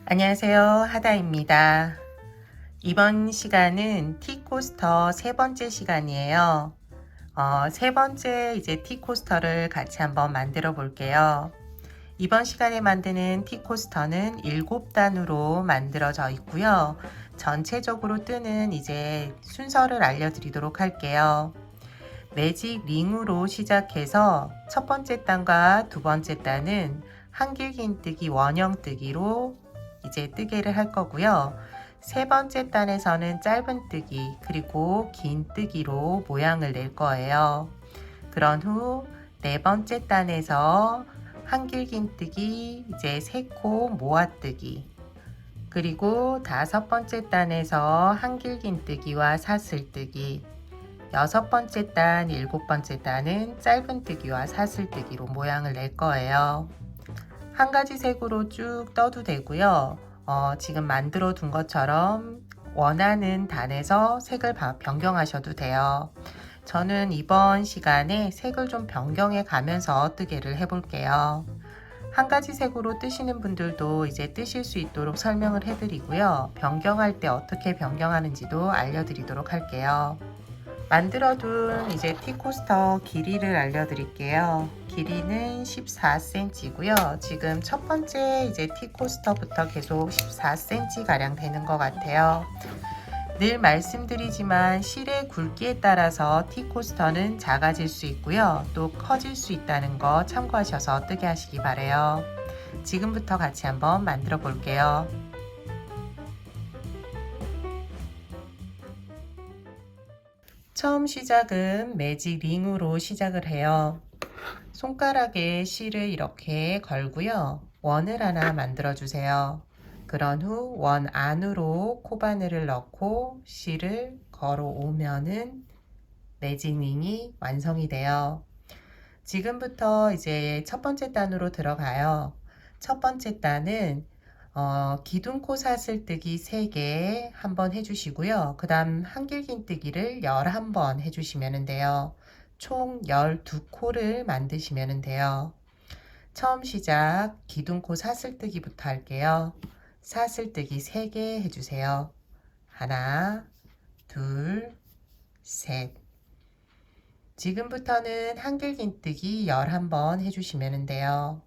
안녕하세요. 하다입니다. 이번 시간은 티코스터 세 번째 시간이에요. 세 번째 티코스터를 같이 한번 만들어 볼게요. 이번 시간에 만드는 티코스터는 7단으로 만들어져 있고요. 전체적으로 뜨는 순서를 알려드리도록 할게요. 매직 링으로 시작해서 첫 번째 단과 두 번째 단은 한길긴뜨기 원형뜨기로 뜨개를 할 거고요. 세 번째 단에서는 짧은 뜨기 그리고 긴 뜨기로 모양을 낼 거예요. 그런 후 네 번째 단에서 한길긴뜨기 세 코 모아뜨기 그리고 다섯 번째 단에서 한길긴뜨기와 사슬뜨기 여섯 번째 단, 일곱 번째 단은 짧은 뜨기와 사슬뜨기로 모양을 낼 거예요. 한 가지 색으로 쭉 떠도 되고요. 지금 만들어 둔 것처럼 원하는 단에서 색을 변경하셔도 돼요. 저는 이번 시간에 색을 좀 변경해 가면서 뜨개를 해 볼게요. 한 가지 색으로 뜨시는 분들도 뜨실 수 있도록 설명을 해 드리고요. 변경할 때 어떻게 변경하는지도 알려드리도록 할게요. 만들어둔 티코스터 길이를 알려드릴게요. 길이는 14cm고요. 지금 첫 번째 티코스터부터 계속 14cm 가량 되는 것 같아요. 늘 말씀드리지만 실의 굵기에 따라서 티코스터는 작아질 수 있고요. 또 커질 수 있다는 거 참고하셔서 뜨게 하시기 바래요. 지금부터 같이 한번 만들어 볼게요. 처음 시작은 매직 링으로 시작을 해요. 손가락에 실을 이렇게 걸고요. 원을 하나 만들어 주세요. 그런 후 원 안으로 코바늘을 넣고 실을 걸어 오면은 매직 링이 완성이 돼요. 지금부터 첫 번째 단으로 들어가요. 첫 번째 단은 기둥코 사슬뜨기 3개 한번 해주시고요. 그 다음 한길긴뜨기를 11번 해주시면 돼요. 총 12코를 만드시면 돼요. 처음 시작 기둥코 사슬뜨기부터 할게요. 사슬뜨기 3개 해주세요. 하나, 둘, 셋. 지금부터는 한길긴뜨기 11번 해주시면 돼요.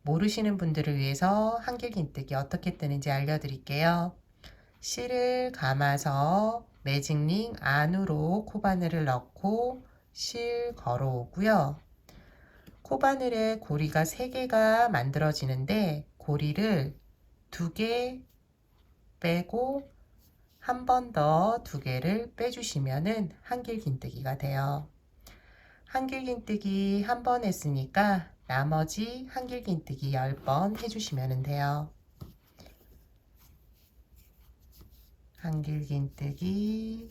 모르시는 분들을 위해서 한길긴뜨기 어떻게 뜨는지 알려드릴게요. 실을 감아서 매직링 안으로 코바늘을 넣고 실 걸어오고요. 코바늘에 고리가 3개가 만들어지는데 고리를 2개 빼고 한 번 더 2개를 빼주시면 한길긴뜨기가 돼요. 한길긴뜨기 한 번 했으니까 나머지 한길긴뜨기 10번 해주시면 돼요. 한길긴뜨기,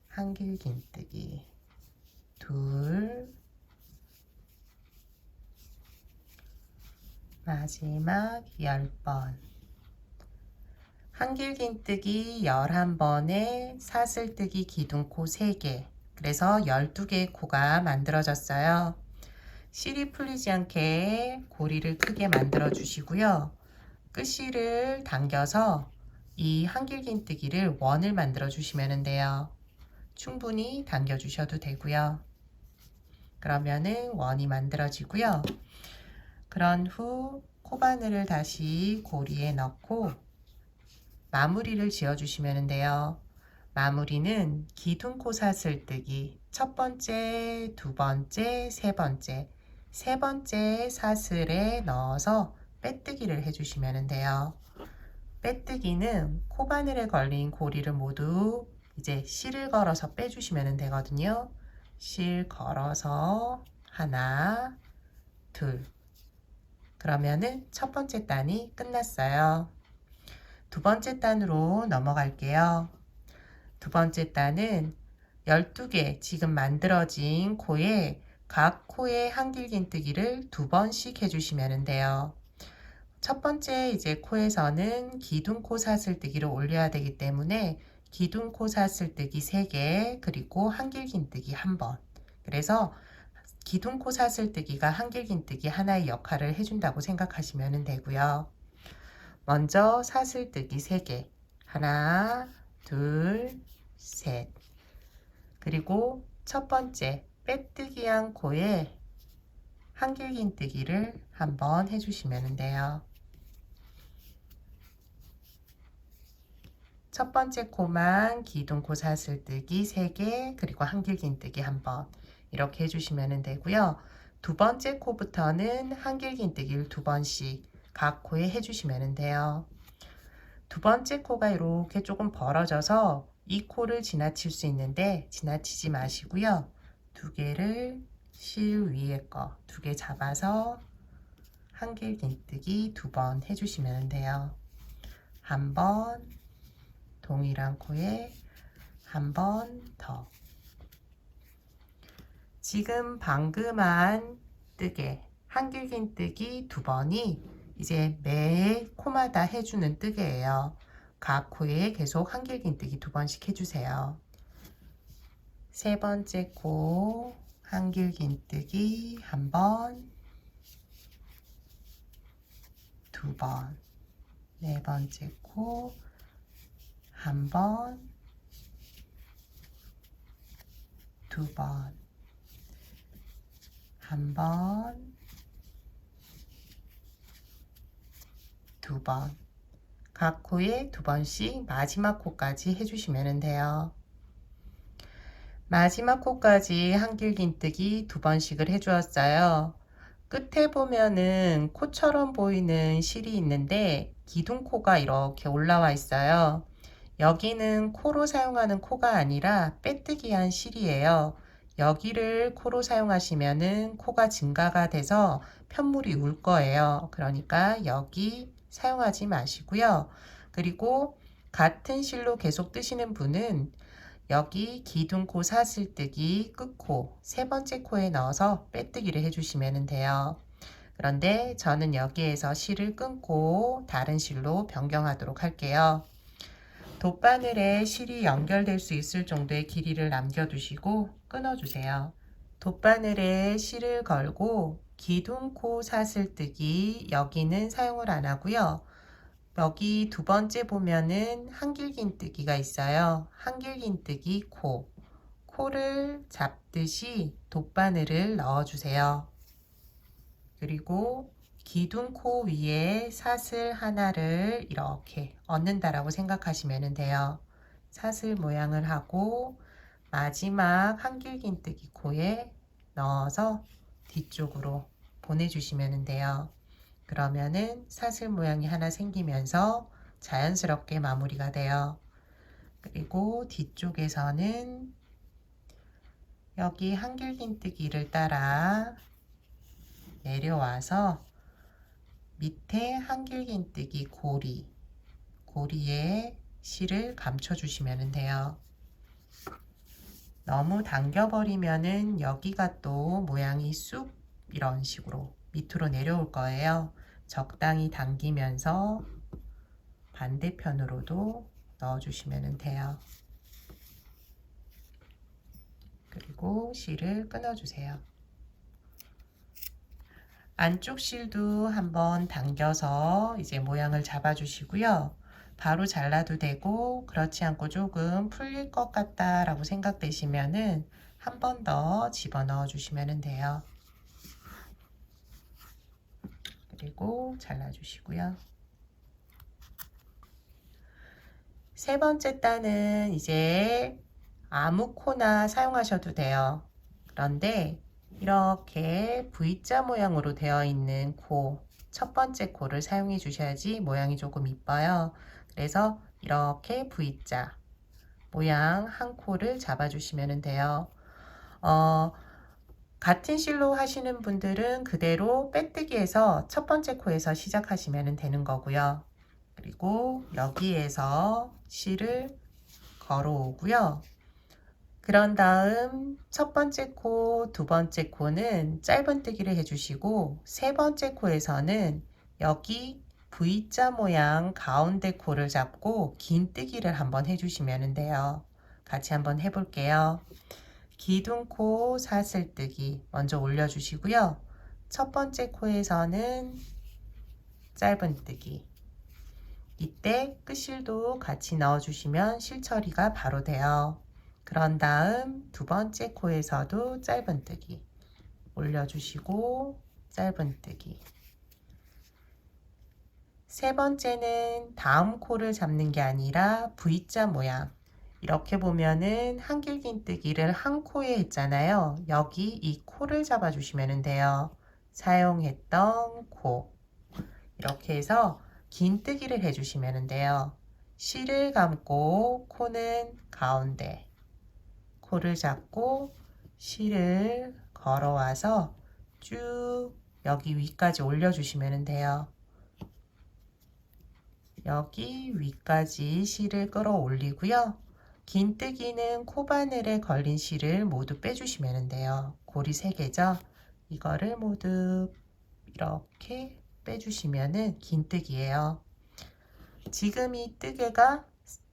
한길긴뜨기, 둘, 마지막 10번. 한길긴뜨기 11번에 사슬뜨기 기둥코 3개, 그래서 12개의 코가 만들어졌어요. 실이 풀리지 않게 고리를 크게 만들어 주시고요. 끝실을 당겨서 이 한길긴뜨기를 원을 만들어 주시면 돼요. 충분히 당겨 주셔도 되고요. 그러면은 원이 만들어지고요. 그런 후 코바늘을 다시 고리에 넣고 마무리를 지어 주시면 돼요. 마무리는 기둥코 사슬뜨기 첫 번째, 두 번째, 세 번째 사슬에 넣어서 빼뜨기를 해주시면 돼요. 빼뜨기는 코바늘에 걸린 고리를 모두 실을 걸어서 빼주시면 되거든요. 실 걸어서 하나, 둘. 그러면은 첫 번째 단이 끝났어요. 두 번째 단으로 넘어갈게요. 두 번째 단은 12개 지금 만들어진 코에 각 코에 한길긴뜨기를 2번씩 해주시면 돼요. 첫 번째 코에서는 기둥코 사슬뜨기를 올려야 되기 때문에 기둥코 사슬뜨기 3개 그리고 한길긴뜨기 1번. 그래서 기둥코 사슬뜨기가 한길긴뜨기 하나의 역할을 해준다고 생각하시면 되고요. 먼저 사슬뜨기 3개. 하나, 둘, 셋. 그리고 첫 번째 빼뜨기한 코에 한길긴뜨기를 한번 해주시면 돼요. 첫 번째 코만 기둥코 사슬뜨기 3개, 그리고 한길긴뜨기 한번 이렇게 해주시면 되고요. 두 번째 코부터는 한길긴뜨기를 2번씩 각 코에 해주시면 돼요. 두 번째 코가 이렇게 조금 벌어져서 이 코를 지나칠 수 있는데 지나치지 마시고요. 2개를 실 위에 거 2개 잡아서 한길긴뜨기 2번 해주시면 돼요. 한 번, 동일한 코에 한 번 더. 지금 방금 한 뜨개, 한길긴뜨기 2번이 이제 매 코마다 해주는 뜨개예요. 각 코에 계속 한길긴뜨기 2번씩 해주세요. 세 번째 코 한길긴뜨기 1번, 2번. 네 번째 코 1번, 2번. 1번, 2번. 각 코에 2번씩 마지막 코까지 해주시면 돼요. 마지막 코까지 한길긴뜨기 2번씩을 해주었어요. 끝에 보면은 코처럼 보이는 실이 있는데 기둥코가 이렇게 올라와 있어요. 여기는 코로 사용하는 코가 아니라 빼뜨기한 실이에요. 여기를 코로 사용하시면은 코가 증가가 돼서 편물이 울 거예요. 그러니까 여기 사용하지 마시고요. 그리고 같은 실로 계속 뜨시는 분은 여기 기둥코 사슬뜨기 끝코 세 번째 코에 넣어서 빼뜨기를 해주시면 돼요. 그런데 저는 여기에서 실을 끊고 다른 실로 변경하도록 할게요. 돗바늘에 실이 연결될 수 있을 정도의 길이를 남겨두시고 끊어주세요. 돗바늘에 실을 걸고 기둥코 사슬뜨기 여기는 사용을 안 하고요. 여기 두 번째 보면은 한길긴뜨기가 있어요. 한길긴뜨기 코를 잡듯이 돗바늘을 넣어주세요. 그리고 기둥코 위에 사슬 하나를 이렇게 얹는다라고 생각하시면 돼요. 사슬 모양을 하고 마지막 한길긴뜨기 코에 넣어서 뒤쪽으로 보내주시면 돼요. 그러면은 사슬 모양이 하나 생기면서 자연스럽게 마무리가 돼요. 그리고 뒤쪽에서는 여기 한길긴뜨기를 따라 내려와서 밑에 한길긴뜨기 고리에 실을 감춰 주시면 돼요. 너무 당겨버리면은 여기가 또 모양이 쑥 이런 식으로 밑으로 내려올 거예요. 적당히 당기면서 반대편으로도 넣어주시면 돼요. 그리고 실을 끊어주세요. 안쪽 실도 한번 당겨서 이제 모양을 잡아주시고요. 바로 잘라도 되고 그렇지 않고 조금 풀릴 것 같다 라고 생각되시면은 한 번 더 집어넣어 주시면 돼요. 그리고 잘라주시고요. 세 번째 단은 이제 아무 코나 사용하셔도 돼요. 그런데 이렇게 V자 모양으로 되어 있는 첫 번째 코를 사용해 주셔야지 모양이 조금 이뻐요. 그래서 이렇게 V자 모양 한 코를 잡아 주시면 돼요. 같은 실로 하시는 분들은 그대로 빼뜨기에서 첫 번째 코에서 시작하시면 되는 거고요. 그리고 여기에서 실을 걸어오고요. 그런 다음 첫 번째 코, 두 번째 코는 짧은뜨기를 해주시고 세 번째 코에서는 여기 V자 모양 가운데 코를 잡고 긴뜨기를 한번 해주시면 돼요. 같이 한번 해볼게요. 기둥코 사슬뜨기 먼저 올려주시고요. 첫 번째 코에서는 짧은뜨기, 이때 끝실도 같이 넣어주시면 실 처리가 바로 돼요. 그런 다음 두 번째 코에서도 짧은뜨기 올려주시고 짧은뜨기. 세 번째는 다음 코를 잡는 게 아니라 V자 모양. 이렇게 보면은 한길긴뜨기를 한 코에 했잖아요. 여기 이 코를 잡아주시면 돼요. 사용했던 코. 이렇게 해서 긴뜨기를 해주시면 돼요. 실을 감고 코는 가운데. 코를 잡고 실을 걸어와서 쭉 여기 위까지 올려주시면 돼요. 여기 위까지 실을 끌어올리고요. 긴뜨기는 코바늘에 걸린 실을 모두 빼주시면 돼요. 고리 3개죠. 이거를 모두 이렇게 빼주시면 긴뜨기예요. 지금 이 뜨개가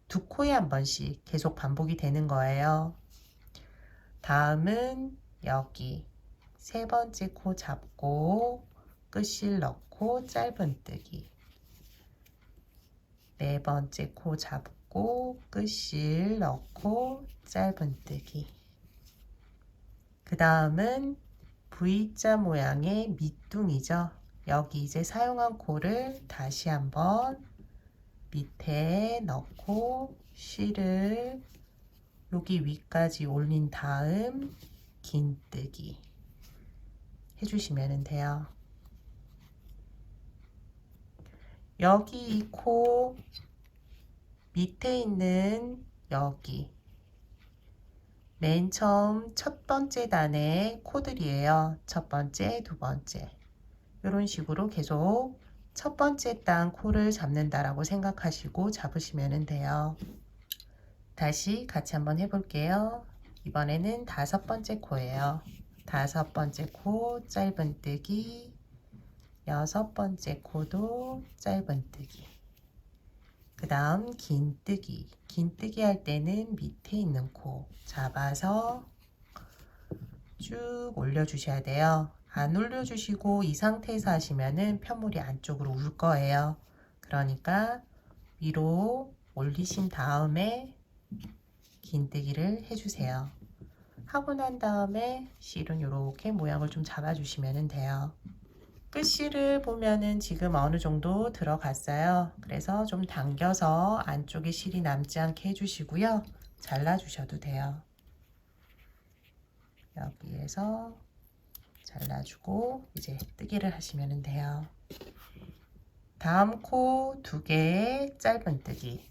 두 코에 한 번씩 계속 반복이 되는 거예요. 다음은 여기 세 번째 코 잡고 끝실 넣고 짧은뜨기. 네 번째 코 잡고 끝실 넣고 짧은뜨기. 그 다음은 V자 모양의 밑둥이죠. 여기 이제 사용한 코를 다시 한번 밑에 넣고 실을 여기 위까지 올린 다음 긴뜨기 해주시면 돼요. 여기 이 코 밑에 있는 여기 맨 처음 첫 번째 단의 코들이에요. 첫 번째, 두 번째. 이런 식으로 계속 첫 번째 단 코를 잡는다라고 생각하시고 잡으시면 돼요. 다시 같이 한번 해볼게요. 이번에는 다섯 번째 코예요. 다섯 번째 코 짧은뜨기, 여섯 번째 코도 짧은뜨기. 그 다음 긴뜨기. 긴뜨기 할 때는 밑에 있는 코 잡아서 쭉 올려주셔야 돼요. 안 올려주시고 이 상태에서 하시면은 편물이 안쪽으로 울 거예요. 그러니까 위로 올리신 다음에 긴뜨기를 해주세요. 하고 난 다음에 실은 이렇게 모양을 좀 잡아주시면 돼요. 끝실을 보면은 지금 어느 정도 들어갔어요. 그래서 좀 당겨서 안쪽에 실이 남지 않게 해주시고요. 잘라주셔도 돼요. 여기에서 잘라주고 이제 뜨개를 하시면 돼요. 다음 코 2개의 짧은뜨기.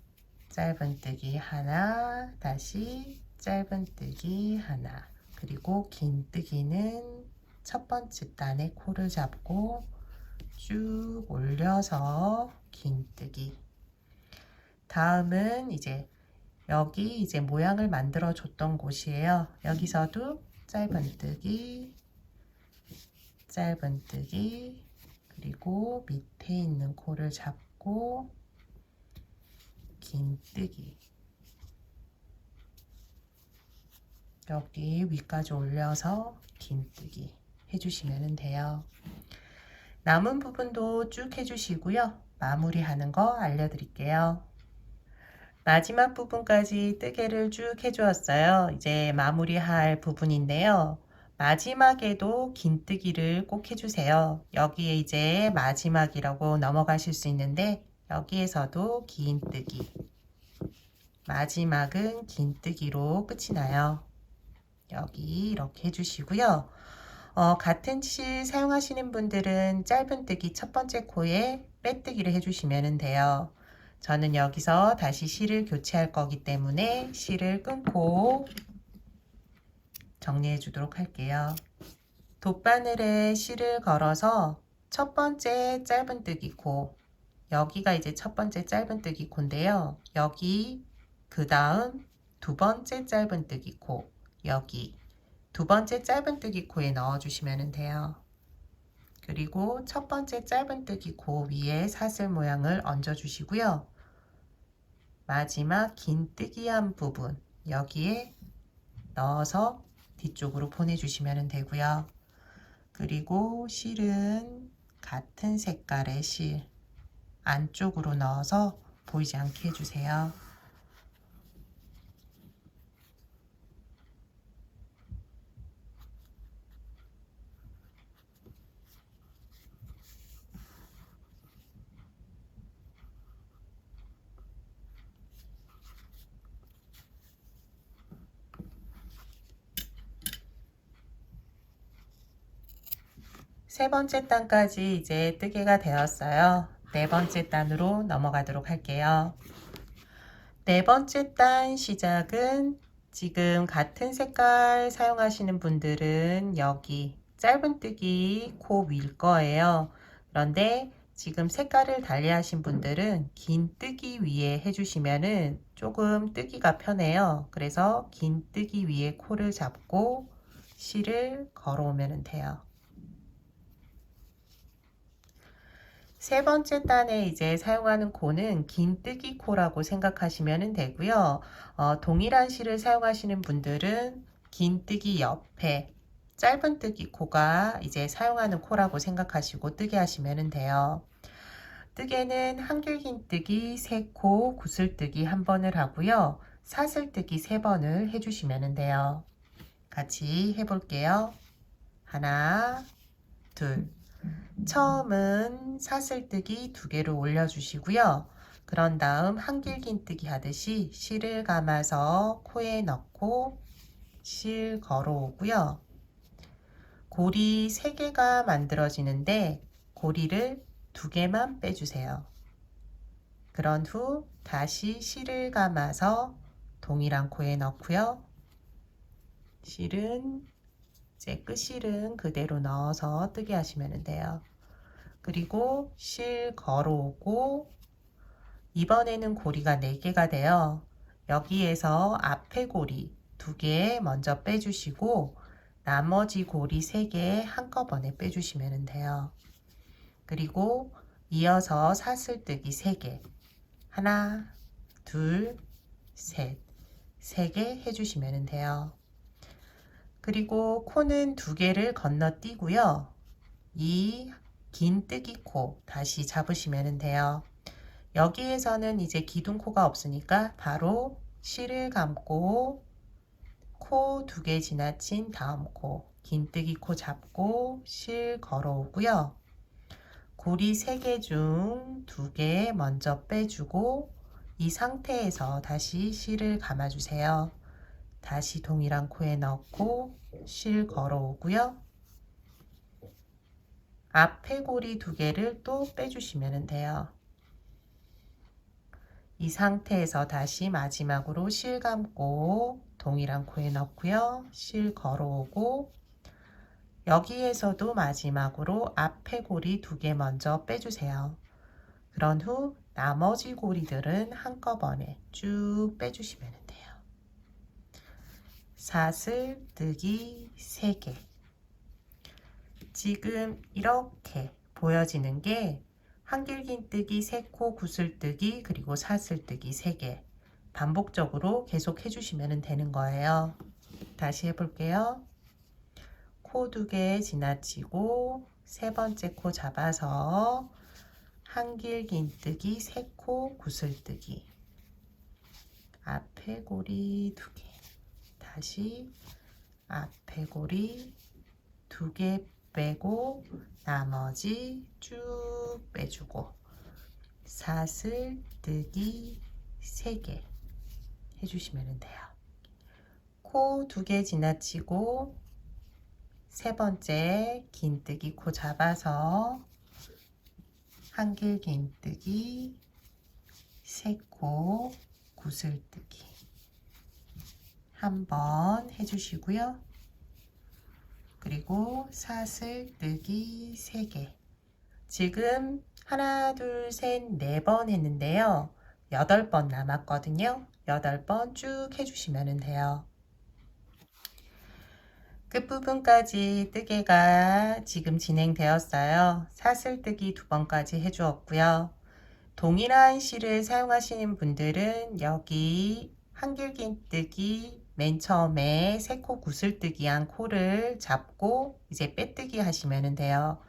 짧은뜨기 하나, 다시 짧은뜨기 하나. 그리고 긴뜨기는 첫 번째 단에 코를 잡고 쭉 올려서 긴뜨기. 다음은 이제 여기 이제 모양을 만들어 줬던 곳이에요. 여기서도 짧은뜨기, 짧은뜨기, 그리고 밑에 있는 코를 잡고 긴뜨기. 여기 위까지 올려서 긴뜨기 해주시면 돼요. 남은 부분도 쭉 해주시고요. 마무리하는 거 알려드릴게요. 마지막 부분까지 뜨개를 쭉 해주었어요. 이제 마무리할 부분인데요. 마지막에도 긴뜨기를 꼭 해주세요. 여기에 이제 마지막이라고 넘어가실 수 있는데 여기에서도 긴뜨기. 마지막은 긴뜨기로 끝이 나요. 여기 이렇게 해주시고요. 같은 실 사용하시는 분들은 짧은뜨기 첫 번째 코에 빼뜨기를 해주시면 돼요. 저는 여기서 다시 실을 교체할 거기 때문에 실을 끊고 정리해 주도록 할게요. 돗바늘에 실을 걸어서 첫 번째 짧은뜨기 코, 여기가 이제 첫 번째 짧은뜨기 코인데요. 여기 그 다음 두 번째 짧은뜨기 코, 여기 두 번째 짧은뜨기 코에 넣어주시면 돼요. 그리고 첫 번째 짧은뜨기 코 위에 사슬 모양을 얹어 주시고요. 마지막 긴뜨기한 부분 여기에 넣어서 뒤쪽으로 보내주시면 되고요. 그리고 실은 같은 색깔의 실 안쪽으로 넣어서 보이지 않게 해주세요. 세 번째 단까지 이제 뜨개가 되었어요. 네 번째 단으로 넘어가도록 할게요. 네 번째 단 시작은 지금 같은 색깔 사용하시는 분들은 여기 짧은뜨기 코 위일 거예요. 그런데 지금 색깔을 달리 하신 분들은 긴뜨기 위에 해주시면은 조금 뜨기가 편해요. 그래서 긴뜨기 위에 코를 잡고 실을 걸어오면 돼요. 세 번째 단에 이제 사용하는 코는 긴뜨기 코라고 생각하시면 되고요. 동일한 실을 사용하시는 분들은 긴뜨기 옆에 짧은뜨기 코가 이제 사용하는 코라고 생각하시고 뜨게 하시면 돼요. 뜨개는 한길긴뜨기 3코, 구슬뜨기 1번을 하고요. 사슬뜨기 3번을 해주시면 돼요. 같이 해볼게요. 하나, 둘. 처음은 사슬뜨기 2개를 올려주시고요. 그런 다음 한길긴뜨기 하듯이 실을 감아서 코에 넣고 실 걸어오고요. 고리 3개가 만들어지는데 고리를 2개만 빼주세요. 그런 후 다시 실을 감아서 동일한 코에 넣고요. 실은 이제 끝실은 그대로 넣어서 뜨게 하시면 돼요. 그리고 실 걸어오고 이번에는 고리가 4개가 돼요. 여기에서 앞에 고리 2개 먼저 빼주시고 나머지 고리 3개 한꺼번에 빼주시면 돼요. 그리고 이어서 사슬뜨기 3개 하나, 둘, 셋 3개 해주시면 돼요. 그리고 코는 2개를 건너뛰고요. 이 긴뜨기 코 다시 잡으시면 돼요. 여기에서는 이제 기둥코가 없으니까 바로 실을 감고 코 2개 지나친 다음 코 긴뜨기 코 잡고 실 걸어오고요. 고리 3개 중 2개 먼저 빼주고 이 상태에서 다시 실을 감아주세요. 다시 동일한 코에 넣고 실 걸어오고요. 앞에 고리 2개를 또 빼주시면 돼요. 이 상태에서 다시 마지막으로 실 감고 동일한 코에 넣고요. 실 걸어오고 여기에서도 마지막으로 앞에 고리 2개 먼저 빼주세요. 그런 후 나머지 고리들은 한꺼번에 쭉 빼주시면 돼요. 사슬뜨기 3개 지금 이렇게 보여지는 게 한길긴뜨기 3코, 구슬뜨기 그리고 사슬뜨기 3개 반복적으로 계속 해주시면 되는 거예요. 다시 해볼게요. 코 2개 지나치고 세 번째 코 잡아서 한길긴뜨기 3코, 구슬뜨기 앞에 고리 2개 다시 앞에 고리 2개 빼고 나머지 쭉 빼주고 사슬뜨기 3개 해주시면 돼요. 코 2개 지나치고 세 번째 긴뜨기 코 잡아서 한길긴뜨기 3코 구슬뜨기 한번 해주시고요. 그리고 사슬뜨기 3개 지금 하나, 둘, 셋, 4번 했는데요. 8번 남았거든요. 8번 쭉 해주시면 돼요. 끝부분까지 뜨개가 지금 진행되었어요. 사슬뜨기 2번까지 해주었고요. 동일한 실을 사용하시는 분들은 여기 한길긴뜨기 맨 처음에 3코 구슬뜨기 한 코를 잡고 이제 빼뜨기 하시면 돼요.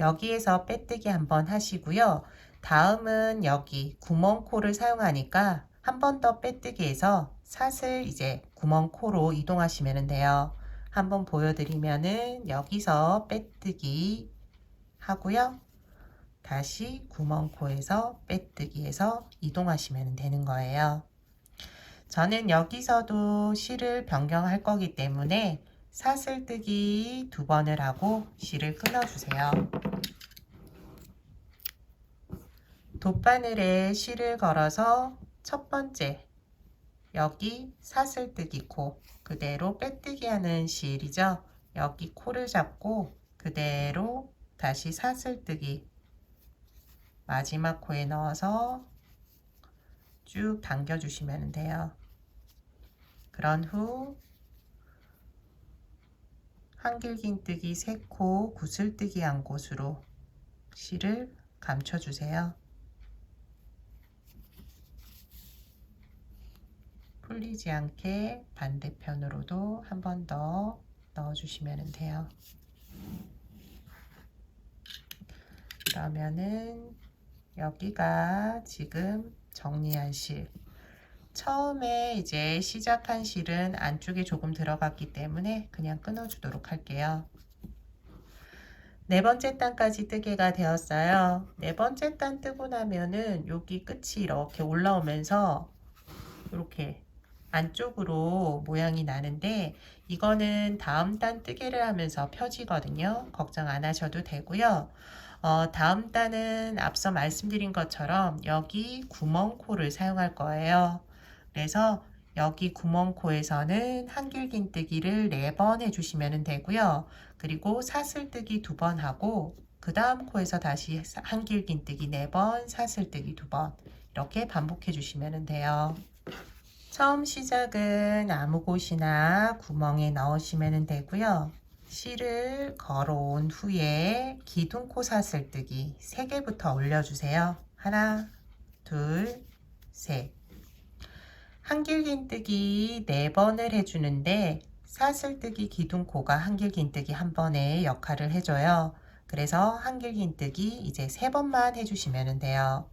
여기에서 빼뜨기 한번 하시고요. 다음은 여기 구멍코를 사용하니까 한 번 더 빼뜨기해서 사슬 이제 구멍코로 이동하시면 돼요. 한번 보여드리면은 여기서 빼뜨기 하고요. 다시 구멍코에서 빼뜨기해서 이동하시면 되는 거예요. 저는 여기서도 실을 변경할 거기 때문에 사슬뜨기 2번을 하고 실을 끊어주세요. 돗바늘에 실을 걸어서 첫 번째 여기 사슬뜨기 코 그대로 빼뜨기 하는 실이죠. 여기 코를 잡고 그대로 다시 사슬뜨기 마지막 코에 넣어서 쭉 당겨 주시면 돼요. 그런 후 한길긴뜨기 3코 구슬뜨기 한 곳으로 실을 감춰 주세요. 풀리지 않게 반대편으로도 한 번 더 넣어 주시면 돼요. 그러면은 여기가 지금 정리한 실. 처음에 이제 시작한 실은 안쪽에 조금 들어갔기 때문에 그냥 끊어 주도록 할게요. 네 번째 단까지 뜨개가 되었어요. 네 번째 단 뜨고 나면은 여기 끝이 이렇게 올라오면서 이렇게 안쪽으로 모양이 나는데 이거는 다음 단 뜨개를 하면서 펴지거든요. 걱정 안 하셔도 되고요. 다음 단은 앞서 말씀드린 것처럼 여기 구멍코를 사용할 거예요. 그래서 여기 구멍코에서는 한길긴뜨기를 4번 해주시면 되고요. 그리고 사슬뜨기 2번 하고 그 다음 코에서 다시 한길긴뜨기 4번, 사슬뜨기 2번 이렇게 반복해 주시면 돼요. 처음 시작은 아무 곳이나 구멍에 넣으시면 되고요. 실을 걸어온 후에 기둥코 사슬뜨기 3개부터 올려주세요. 하나, 둘, 셋. 한길긴뜨기 4번을 해주는데 사슬뜨기 기둥코가 한길긴뜨기 1번의 역할을 해줘요. 그래서 한길긴뜨기 이제 3번만 해주시면 돼요.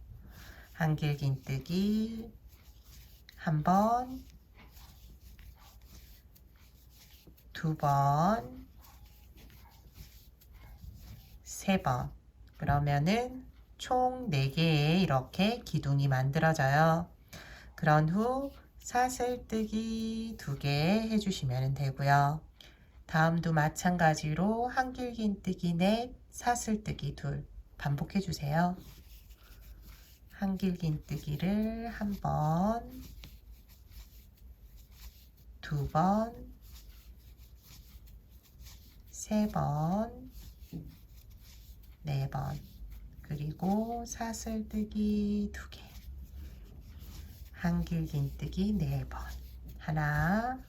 한길긴뜨기 1번, 2번, 3번. 그러면은 총 4개의 이렇게 기둥이 만들어져요. 그런 후 사슬뜨기 2개 해주시면 되고요. 다음도 마찬가지로 한길긴뜨기 넷, 사슬뜨기 2 반복해 주세요. 한길긴뜨기를 1번, 2번, 3번, 4번, 그리고 사슬뜨기 2개, 한길긴뜨기 4번, 하나,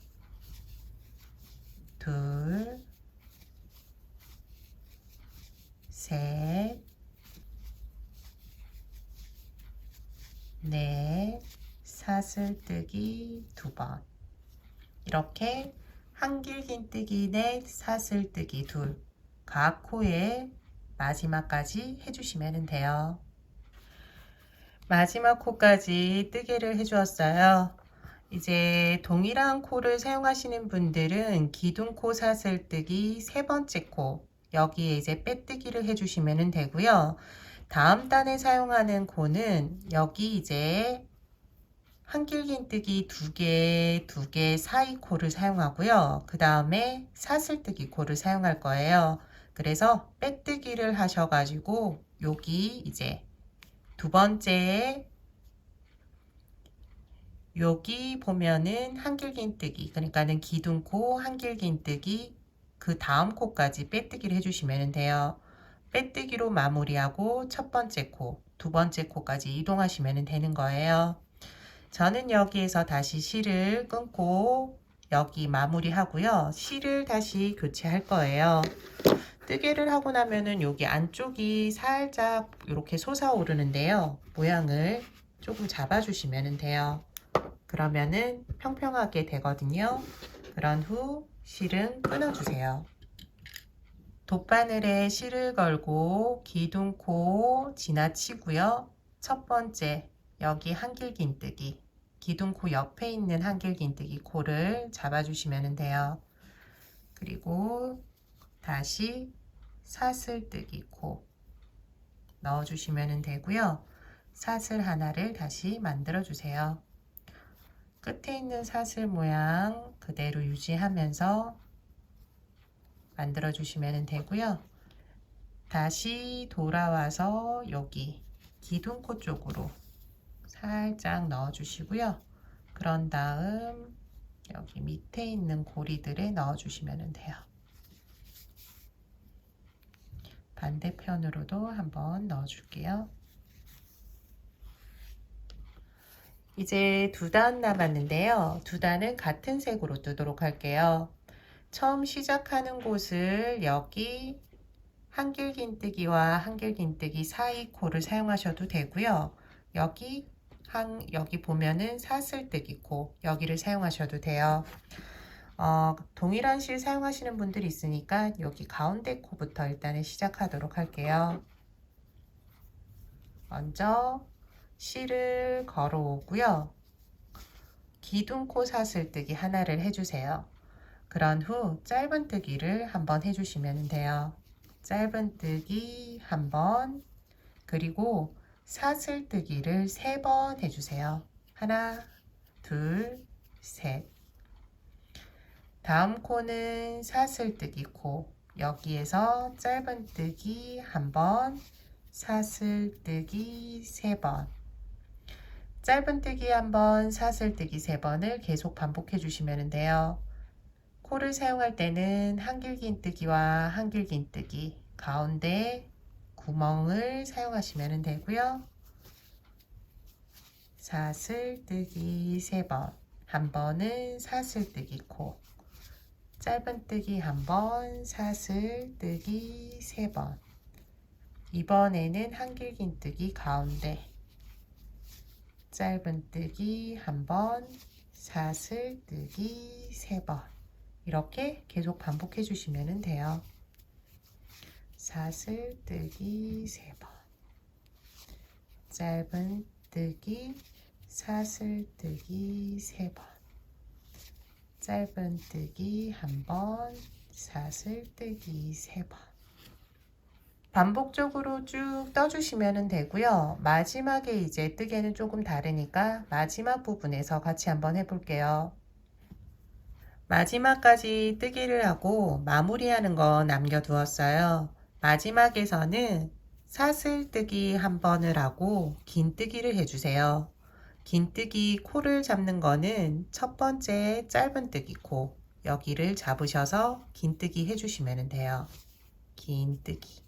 둘, 셋, 넷, 사슬뜨기 2번. 이렇게 한길긴뜨기 넷, 사슬뜨기 2, 각 코에 마지막까지 해주시면 돼요. 마지막 코까지 뜨개를 해주었어요. 이제 동일한 코를 사용하시는 분들은 기둥코 사슬뜨기 3번째 코 여기에 이제 빼뜨기를 해주시면 되고요. 다음 단에 사용하는 코는 여기 이제 한길긴뜨기 2개 사이 코를 사용하고요. 그 다음에 사슬뜨기 코를 사용할 거예요. 그래서 빼뜨기를 하셔가지고 여기 이제 2번째에 여기 보면은 한길긴뜨기 그러니까는 기둥코 한길긴뜨기 그 다음 코까지 빼뜨기를 해주시면 돼요. 빼뜨기로 마무리하고 첫 번째 코, 2번째 코까지 이동하시면 되는 거예요. 저는 여기에서 다시 실을 끊고 여기 마무리 하고요. 실을 다시 교체할 거예요. 뜨개를 하고 나면은 여기 안쪽이 살짝 이렇게 솟아오르는데요. 모양을 조금 잡아주시면 돼요. 그러면은 평평하게 되거든요. 그런 후 실은 끊어주세요. 돗바늘에 실을 걸고 기둥코 지나치고요. 첫 번째 여기 한길긴뜨기, 기둥코 옆에 있는 한길긴뜨기 코를 잡아주시면 돼요. 그리고 다시 사슬뜨기 코 넣어주시면 되고요. 사슬 하나를 다시 만들어 주세요. 끝에 있는 사슬 모양 그대로 유지하면서 만들어 주시면 되고요. 다시 돌아와서 여기 기둥코 쪽으로 살짝 넣어 주시고요. 그런 다음 여기 밑에 있는 고리들에 넣어 주시면 돼요. 반대편으로도 한번 넣어 줄게요. 이제 두 단 남았는데요. 두 단은 같은 색으로 뜨도록 할게요. 처음 시작하는 곳을 여기 한길긴뜨기와 한길긴뜨기 사이 코를 사용하셔도 되고요. 여기 보면은 사슬뜨기 코, 여기를 사용하셔도 돼요. 동일한 실 사용하시는 분들이 있으니까 여기 가운데 코부터 일단은 시작하도록 할게요. 먼저 실을 걸어 오고요. 기둥코 사슬뜨기 하나를 해주세요. 그런 후 짧은뜨기를 한번 해주시면 돼요. 짧은뜨기 한번, 그리고 사슬뜨기를 3번 해주세요. 하나, 둘, 셋. 다음 코는 사슬뜨기 코, 여기에서 짧은뜨기 한번, 사슬뜨기 3번. 짧은뜨기 한번, 사슬뜨기 3번을 계속 반복해 주시면 돼요. 코를 사용할 때는 한길긴뜨기와 한길긴뜨기 가운데 구멍을 사용하시면 되고요. 사슬뜨기 3번, 한 번은 사슬뜨기 코, 짧은뜨기 한 번, 사슬뜨기 3번. 이번에는 한길긴뜨기 가운데 짧은뜨기 한 번, 사슬뜨기 3번. 이렇게 계속 반복해 주시면 돼요. 사슬뜨기 3번, 짧은뜨기, 사슬뜨기 3번, 짧은뜨기 한 번, 사슬뜨기 3번. 반복적으로 쭉 떠주시면 되고요. 마지막에 이제 뜨개는 조금 다르니까 마지막 부분에서 같이 한번 해볼게요. 마지막까지 뜨기를 하고 마무리하는 거 남겨두었어요. 마지막에서는 사슬뜨기 한 번을 하고 긴뜨기를 해주세요. 긴뜨기 코를 잡는 거는 첫 번째 짧은뜨기 코, 여기를 잡으셔서 긴뜨기 해주시면 돼요. 긴뜨기.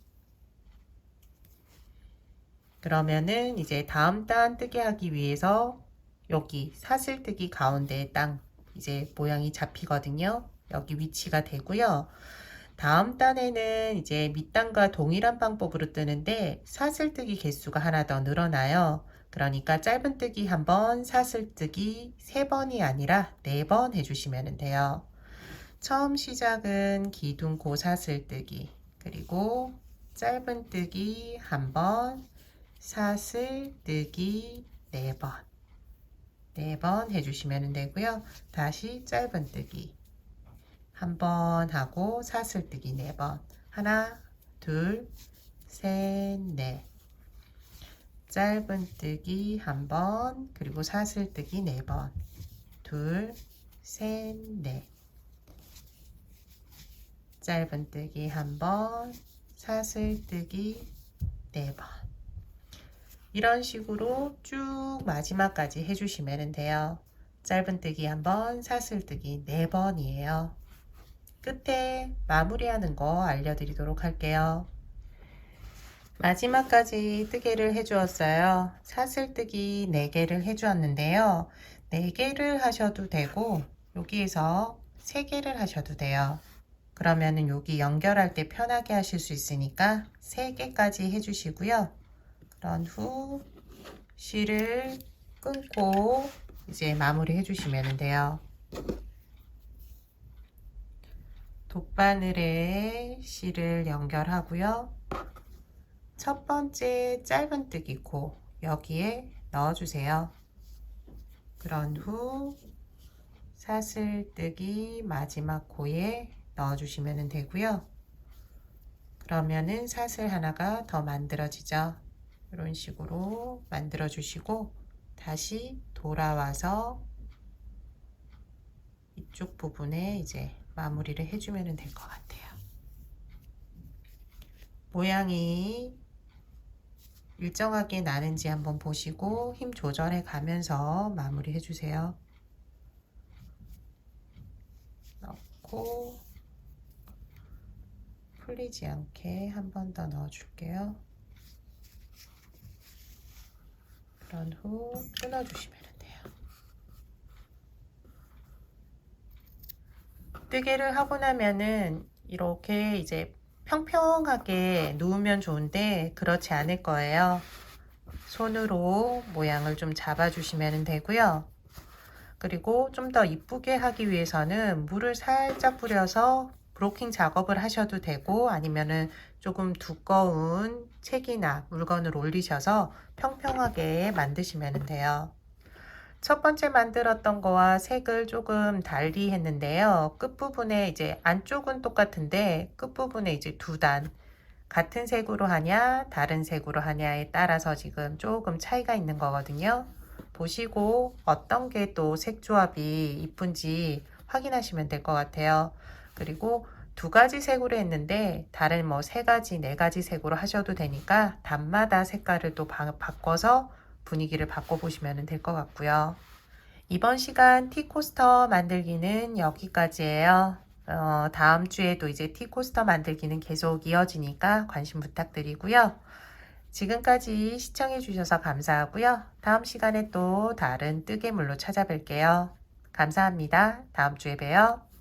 그러면은 이제 다음 단 뜨게 하기 위해서 여기 사슬뜨기 가운데에 딱 이제 모양이 잡히거든요. 여기 위치가 되고요. 다음 단에는 이제 밑단과 동일한 방법으로 뜨는데 사슬뜨기 개수가 하나 더 늘어나요. 그러니까 짧은뜨기 한 번, 사슬뜨기 3번이 아니라 4번 해주시면 돼요. 처음 시작은 기둥코 사슬뜨기, 그리고 짧은뜨기 한 번, 사슬뜨기 4번. 4번 해주시면 되고요. 다시 짧은뜨기 한 번 하고 사슬뜨기 4번. 하나, 둘, 셋, 넷. 짧은뜨기 한 번, 그리고 사슬뜨기 4번. 둘, 셋, 넷. 짧은뜨기 한 번, 사슬뜨기 4번. 이런 식으로 쭉 마지막까지 해주시면 돼요. 짧은뜨기 한 번, 사슬뜨기 4번이에요. 끝에 마무리하는 거 알려드리도록 할게요. 마지막까지 뜨개를 해주었어요. 사슬뜨기 4개를 해주었는데요. 4개를 하셔도 되고 여기에서 3개를 하셔도 돼요. 그러면은 여기 연결할 때 편하게 하실 수 있으니까 3개까지 해주시고요. 그런 후 실을 끊고 이제 마무리 해주시면 돼요. 돗바늘에 실을 연결하고요. 첫 번째 짧은뜨기 코 여기에 넣어주세요. 그런 후 사슬뜨기 마지막 코에 넣어주시면 되고요. 그러면은 사슬 하나가 더 만들어지죠. 이런 식으로 만들어 주시고 다시 돌아와서 이쪽 부분에 이제 마무리를 해주면 될 것 같아요. 모양이 일정하게 나는지 한번 보시고 힘 조절해 가면서 마무리 해주세요. 넣고 풀리지 않게 한 번 더 넣어줄게요. 그런 후 끊어주시면 돼요. 뜨개를 하고 나면은 이렇게 이제 평평하게 누우면 좋은데 그렇지 않을 거예요. 손으로 모양을 좀 잡아주시면 되고요. 그리고 좀 더 이쁘게 하기 위해서는 물을 살짝 뿌려서 브로킹 작업을 하셔도 되고 아니면은 조금 두꺼운 책이나 물건을 올리셔서 평평하게 만드시면 돼요. 첫 번째 만들었던 거와 색을 조금 달리 했는데요. 끝부분에 이제 안쪽은 똑같은데 끝부분에 이제 두 단 같은 색으로 하냐 다른 색으로 하냐에 따라서 지금 조금 차이가 있는 거거든요. 보시고 어떤 게 또 색 조합이 이쁜지 확인하시면 될 것 같아요. 그리고 두 가지 색으로 했는데 다른 뭐 세 가지, 네 가지 색으로 하셔도 되니까 단마다 색깔을 또 바꿔서 분위기를 바꿔보시면 될 것 같고요. 이번 시간 티코스터 만들기는 여기까지예요. 다음 주에도 이제 티코스터 만들기는 계속 이어지니까 관심 부탁드리고요. 지금까지 시청해 주셔서 감사하고요. 다음 시간에 또 다른 뜨개물로 찾아뵐게요. 감사합니다. 다음 주에 봬요.